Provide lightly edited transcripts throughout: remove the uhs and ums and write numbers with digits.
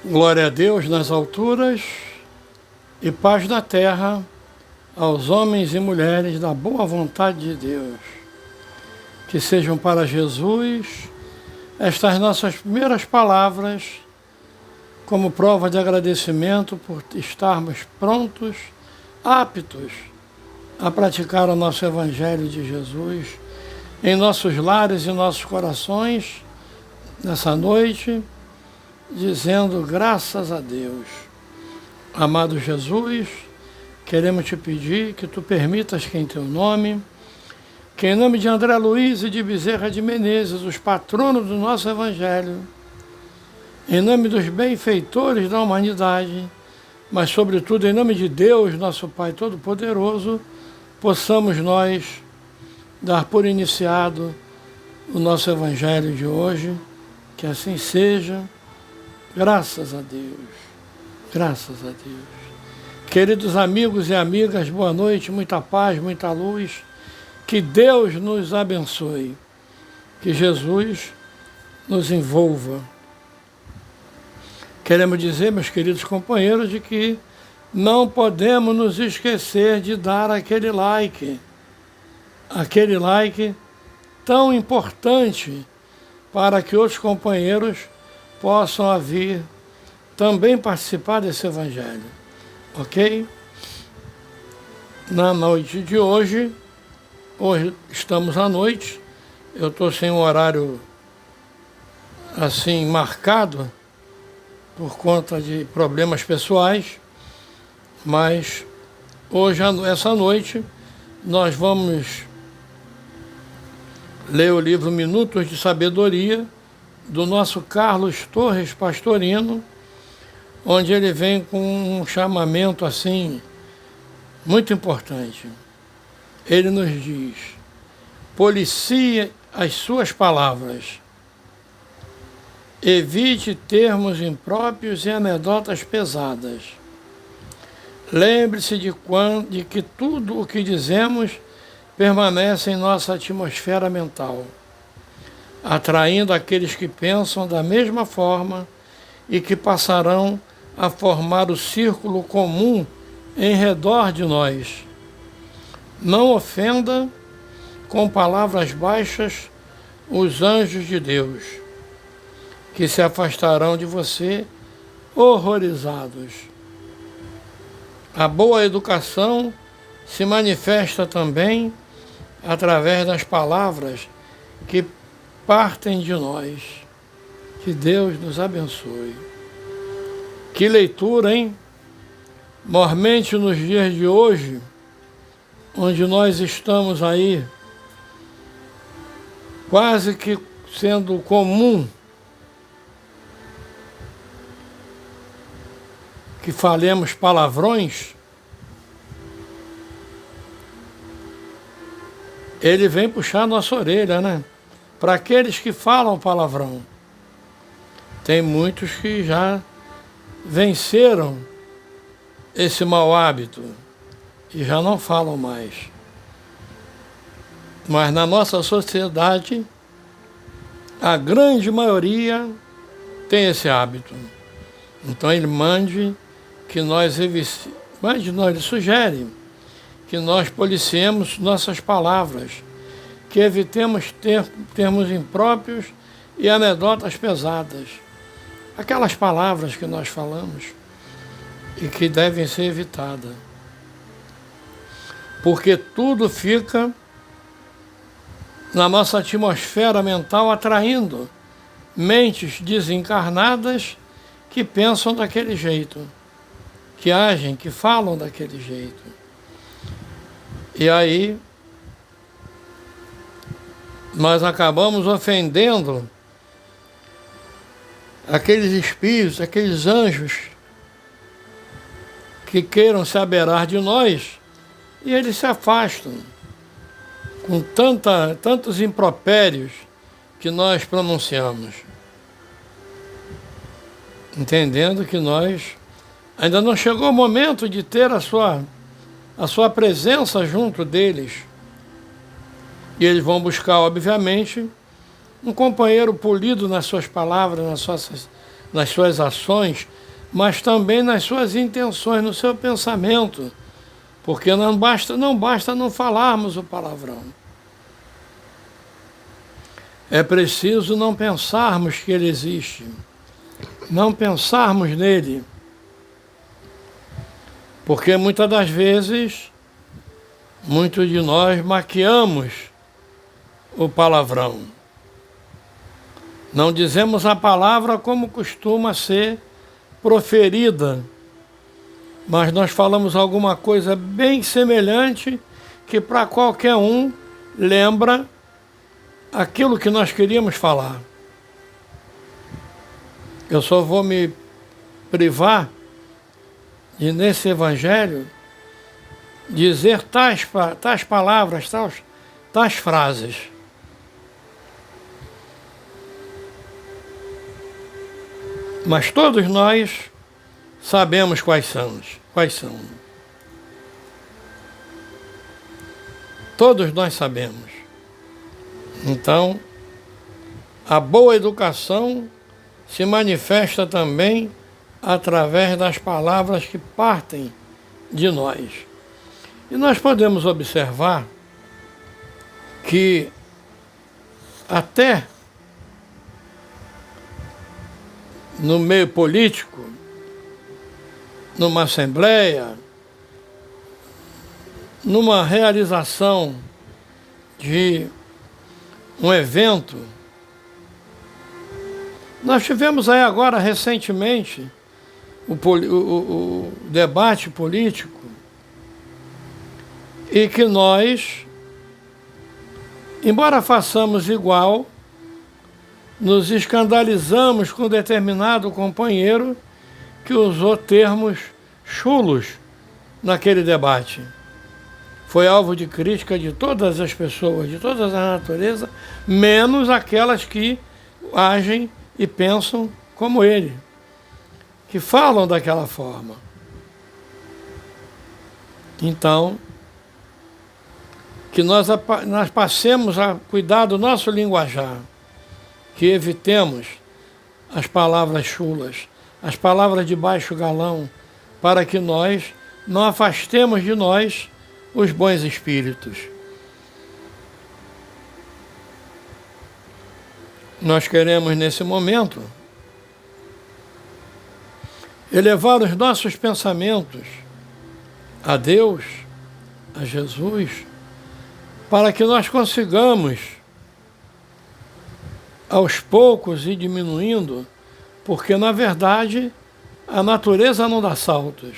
Glória a Deus nas alturas e paz na terra aos homens e mulheres da boa vontade de Deus. Que sejam para Jesus estas nossas primeiras palavras como prova de agradecimento por estarmos prontos, aptos a praticar o nosso Evangelho de Jesus em nossos lares e nossos corações nessa noite, dizendo graças a Deus. Amado Jesus, queremos te pedir que tu permitas que em teu nome, que em nome de André Luiz e de Bezerra de Menezes, os patronos do nosso Evangelho, em nome dos benfeitores da humanidade, mas sobretudo em nome de Deus, nosso Pai Todo-Poderoso, possamos nós dar por iniciado o nosso Evangelho de hoje, que assim seja. Graças a Deus, graças a Deus. Queridos amigos e amigas, boa noite, muita paz, muita luz. Que Deus nos abençoe, que Jesus nos envolva. Queremos dizer, meus queridos companheiros, de que não podemos nos esquecer de dar aquele like tão importante para que outros companheiros possam vir também participar desse Evangelho, ok? Na noite de hoje estamos à noite, eu estou sem um horário assim marcado por conta de problemas pessoais, mas hoje, essa noite, nós vamos ler o livro Minutos de Sabedoria, do nosso Carlos Torres Pastorino, onde ele vem com um chamamento assim, muito importante. Ele nos diz: policie as suas palavras, evite termos impróprios e anedotas pesadas. Lembre-se de que tudo o que dizemos permanece em nossa atmosfera mental, atraindo aqueles que pensam da mesma forma e que passarão a formar o círculo comum em redor de nós. Não ofenda com palavras baixas os anjos de Deus, que se afastarão de você horrorizados. A boa educação se manifesta também através das palavras que partem de nós. Que Deus nos abençoe. Que leitura, hein? Mormente nos dias de hoje, onde nós estamos aí, quase que sendo comum que falemos palavrões, ele vem puxar nossa orelha, né? Para aqueles que falam palavrão. Tem muitos que já venceram esse mau hábito e já não falam mais. Mas na nossa sociedade, a grande maioria tem esse hábito. Então ele ele sugere que nós policiemos nossas palavras, que evitemos termos impróprios e anedotas pesadas. Aquelas palavras que nós falamos e que devem ser evitadas. Porque tudo fica na nossa atmosfera mental atraindo mentes desencarnadas que pensam daquele jeito, que agem, que falam daquele jeito. E aí nós acabamos ofendendo aqueles espíritos, aqueles anjos que queiram se aberar de nós, e eles se afastam com tantos impropérios que nós pronunciamos, entendendo que nós ainda não chegou o momento de ter a sua presença junto deles. E eles vão buscar, obviamente, um companheiro polido nas suas palavras, nas suas ações, mas também nas suas intenções, no seu pensamento. Porque não basta não falarmos o palavrão. É preciso não pensarmos que ele existe, não pensarmos nele. Porque muitas das vezes, muitos de nós maquiamos o palavrão. Não dizemos a palavra como costuma ser proferida, mas nós falamos alguma coisa bem semelhante que para qualquer um lembra aquilo que nós queríamos falar. Eu só vou me privar de, nesse evangelho, dizer tais palavras, tais frases. Mas todos nós sabemos quais são. Todos nós sabemos. Então, a boa educação se manifesta também através das palavras que partem de nós. E nós podemos observar que até no meio político, numa assembleia, numa realização de um evento, nós tivemos aí agora recentemente o debate político, e que nós, embora façamos igual, nos escandalizamos com determinado companheiro que usou termos chulos naquele debate. Foi alvo de crítica de todas as pessoas, de todas as naturezas, menos aquelas que agem e pensam como ele, que falam daquela forma. Então, que nós passemos a cuidar do nosso linguajar, que evitemos as palavras chulas, as palavras de baixo calão, para que nós não afastemos de nós os bons espíritos. Nós queremos, nesse momento, elevar os nossos pensamentos a Deus, a Jesus, para que nós consigamos, aos poucos, ir diminuindo, porque, na verdade, a natureza não dá saltos.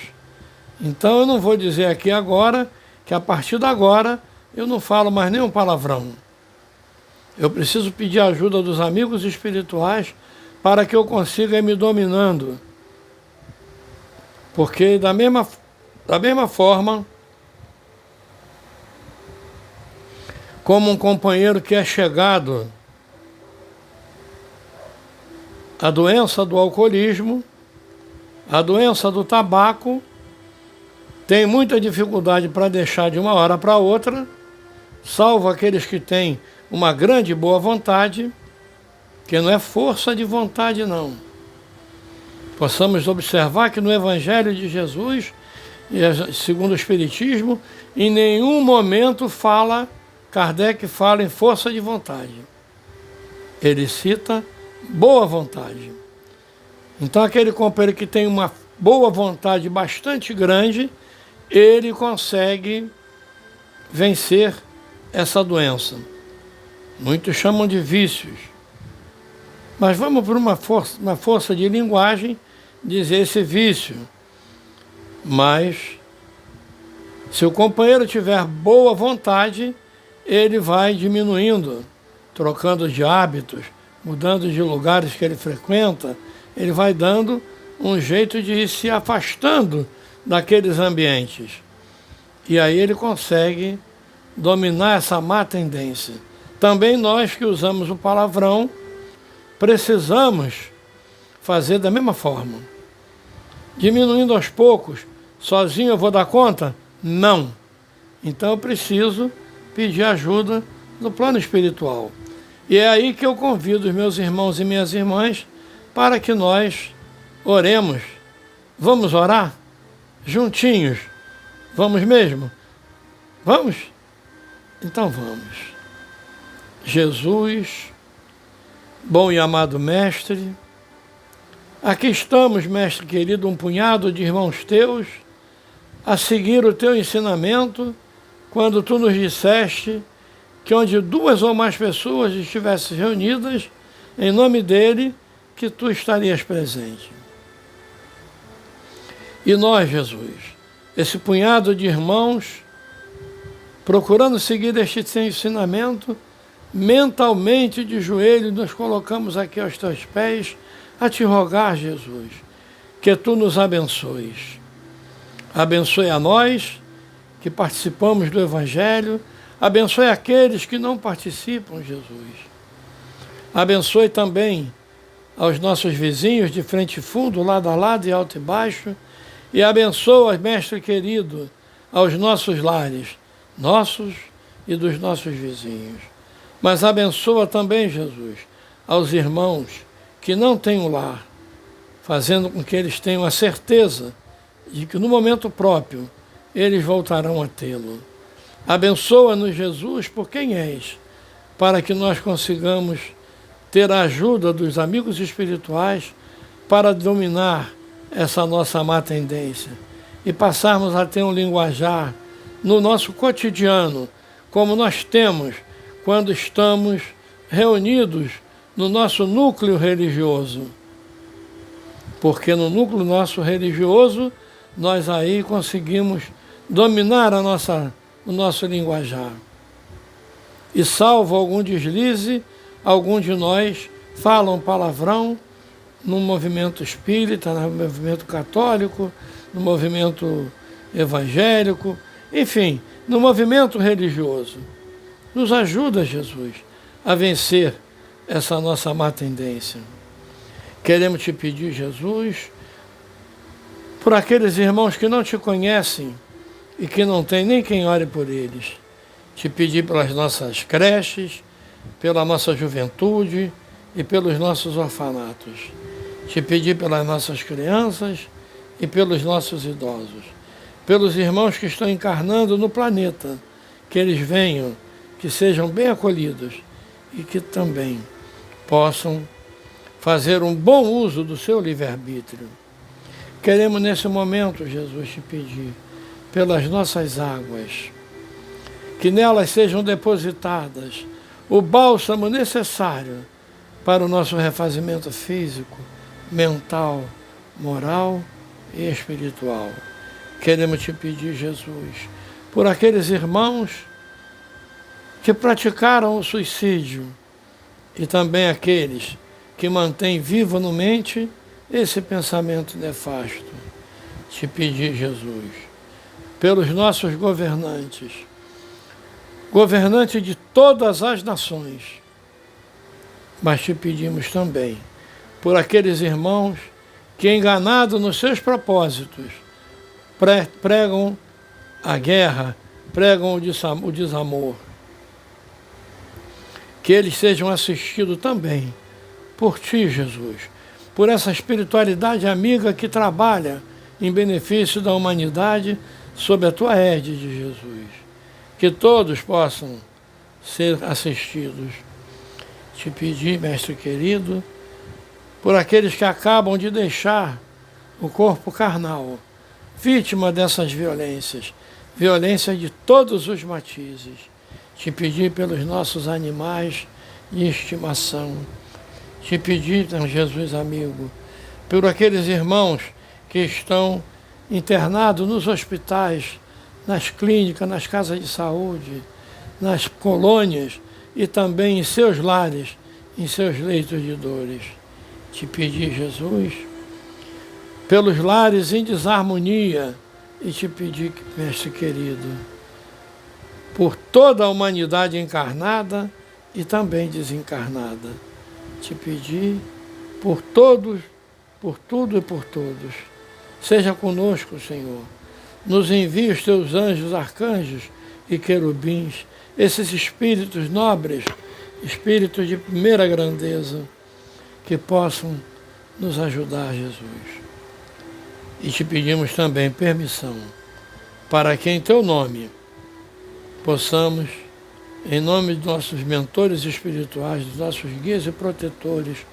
Então, eu não vou dizer aqui agora que, a partir de agora, eu não falo mais nenhum palavrão. Eu preciso pedir a ajuda dos amigos espirituais para que eu consiga ir me dominando. Porque, da mesma forma, como um companheiro que é chegado à doença do alcoolismo, a doença do tabaco, tem muita dificuldade para deixar de uma hora para outra, salvo aqueles que têm uma grande boa vontade, que não é força de vontade, não. Possamos observar que no Evangelho de Jesus, segundo o Espiritismo, em nenhum momento Kardec fala em força de vontade. Ele cita boa vontade. Então, aquele companheiro que tem uma boa vontade bastante grande, ele consegue vencer essa doença. Muitos chamam de vícios. Mas vamos por uma força de linguagem dizer esse vício. Mas, se o companheiro tiver boa vontade, ele vai diminuindo, trocando de hábitos, mudando de lugares que ele frequenta, ele vai dando um jeito de ir se afastando daqueles ambientes. E aí ele consegue dominar essa má tendência. Também nós que usamos o palavrão, precisamos fazer da mesma forma. Diminuindo aos poucos. Sozinho eu vou dar conta? Não. Então eu preciso pedir ajuda no plano espiritual. E é aí que eu convido os meus irmãos e minhas irmãs para que nós oremos. Vamos orar? Juntinhos? Vamos mesmo? Vamos? Então vamos. Jesus, bom e amado Mestre, aqui estamos, Mestre querido, um punhado de irmãos teus, a seguir o teu ensinamento, quando tu nos disseste que onde 2 ou mais pessoas estivessem reunidas, em nome dele, que tu estarias presente. E nós, Jesus, esse punhado de irmãos, procurando seguir este teu ensinamento, mentalmente de joelhos nos colocamos aqui aos teus pés, a te rogar, Jesus, que tu nos abençoes. Abençoe a nós que participamos do Evangelho, abençoe aqueles que não participam, Jesus. Abençoe também aos nossos vizinhos de frente e fundo, lado a lado e alto e baixo, e abençoa, Mestre querido, aos nossos lares, nossos e dos nossos vizinhos. Mas abençoa também, Jesus, aos irmãos que não têm um lar, fazendo com que eles tenham a certeza de que no momento próprio eles voltarão a tê-lo. Abençoa-nos, Jesus, por quem és, para que nós consigamos ter a ajuda dos amigos espirituais para dominar essa nossa má tendência e passarmos a ter um linguajar no nosso cotidiano, como nós temos quando estamos reunidos no nosso núcleo religioso. Porque no núcleo nosso religioso, nós aí conseguimos dominar o nosso linguajar. E salvo algum deslize, algum de nós fala um palavrão no movimento espírita, no movimento católico, no movimento evangélico, enfim, no movimento religioso. Nos ajuda, Jesus, a vencer essa nossa má tendência. Queremos te pedir, Jesus, por aqueles irmãos que não te conhecem e que não tem nem quem ore por eles. Te pedir pelas nossas creches, pela nossa juventude e pelos nossos orfanatos. Te pedir pelas nossas crianças e pelos nossos idosos. Pelos irmãos que estão encarnando no planeta, que eles venham, que sejam bem acolhidos e que também possam fazer um bom uso do seu livre-arbítrio. Queremos nesse momento, Jesus, te pedir pelas nossas águas, que nelas sejam depositadas o bálsamo necessário para o nosso refazimento físico, mental, moral e espiritual. Queremos te pedir, Jesus, por aqueles irmãos que praticaram o suicídio e também aqueles que mantêm vivo no mente esse pensamento nefasto. Te pedir, Jesus, pelos nossos governantes, governantes de todas as nações, mas te pedimos também por aqueles irmãos que, enganados nos seus propósitos, pregam a guerra, pregam o desamor. Que eles sejam assistidos também por ti, Jesus, por essa espiritualidade amiga que trabalha em benefício da humanidade sob a tua égide, Jesus. Que todos possam ser assistidos. Te pedir, Mestre querido, por aqueles que acabam de deixar o corpo carnal, vítima dessas violências, violência de todos os matizes. Te pedir pelos nossos animais de estimação. Te pedir, Jesus amigo, por aqueles irmãos que estão internados nos hospitais, nas clínicas, nas casas de saúde, nas colônias e também em seus lares, em seus leitos de dores. Te pedir, Jesus, pelos lares em desarmonia e te pedir, Mestre querido, por toda a humanidade encarnada e também desencarnada. Te pedir por todos, por tudo e por todos. Seja conosco, Senhor. Nos envie os teus anjos, arcanjos e querubins, esses espíritos nobres, espíritos de primeira grandeza, que possam nos ajudar, Jesus. E te pedimos também permissão para que em teu nome possamos, em nome de nossos mentores espirituais, dos nossos guias e protetores,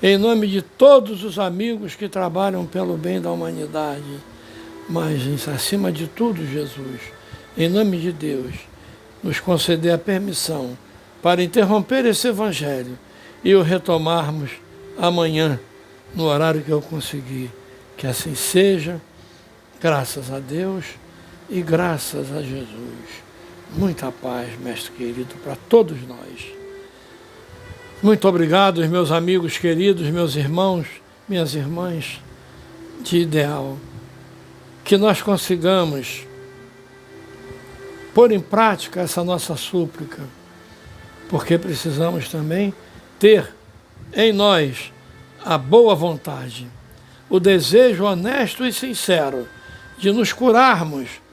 em nome de todos os amigos que trabalham pelo bem da humanidade, mas acima de tudo, Jesus, em nome de Deus, nos conceder a permissão para interromper esse Evangelho e o retomarmos amanhã, no horário que eu conseguir. Que assim seja, graças a Deus e graças a Jesus. Muita paz, mestre querido, para todos nós. Muito obrigado, meus amigos queridos, meus irmãos, minhas irmãs de ideal. Que nós consigamos pôr em prática essa nossa súplica, porque precisamos também ter em nós a boa vontade, o desejo honesto e sincero de nos curarmos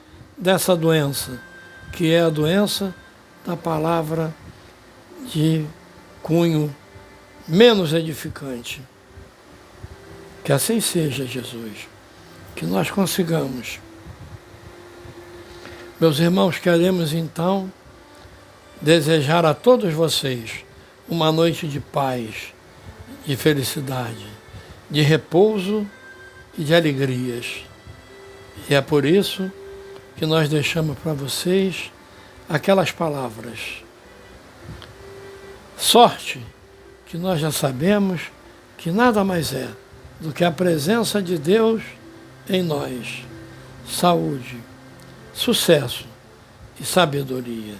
dessa doença, que é a doença da palavra de cunho menos edificante. Que assim seja, Jesus, que nós consigamos. Meus irmãos, queremos então desejar a todos vocês uma noite de paz, de felicidade, de repouso e de alegrias. E é por isso que nós deixamos para vocês aquelas palavras. Sorte, que nós já sabemos que nada mais é do que a presença de Deus em nós. Saúde, sucesso e sabedoria.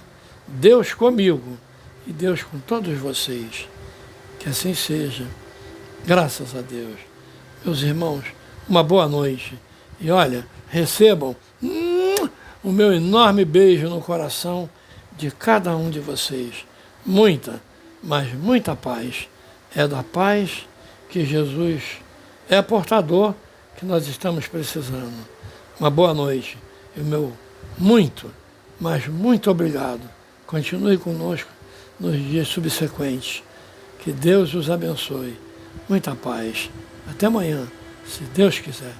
Deus comigo e Deus com todos vocês. Que assim seja. Graças a Deus. Meus irmãos, uma boa noite. E olha, recebam o meu enorme beijo no coração de cada um de vocês. Muita, mas muita paz. É da paz que Jesus é portador, que nós estamos precisando. Uma boa noite. E o meu muito, mas muito obrigado. Continue conosco nos dias subsequentes. Que Deus os abençoe. Muita paz. Até amanhã, se Deus quiser.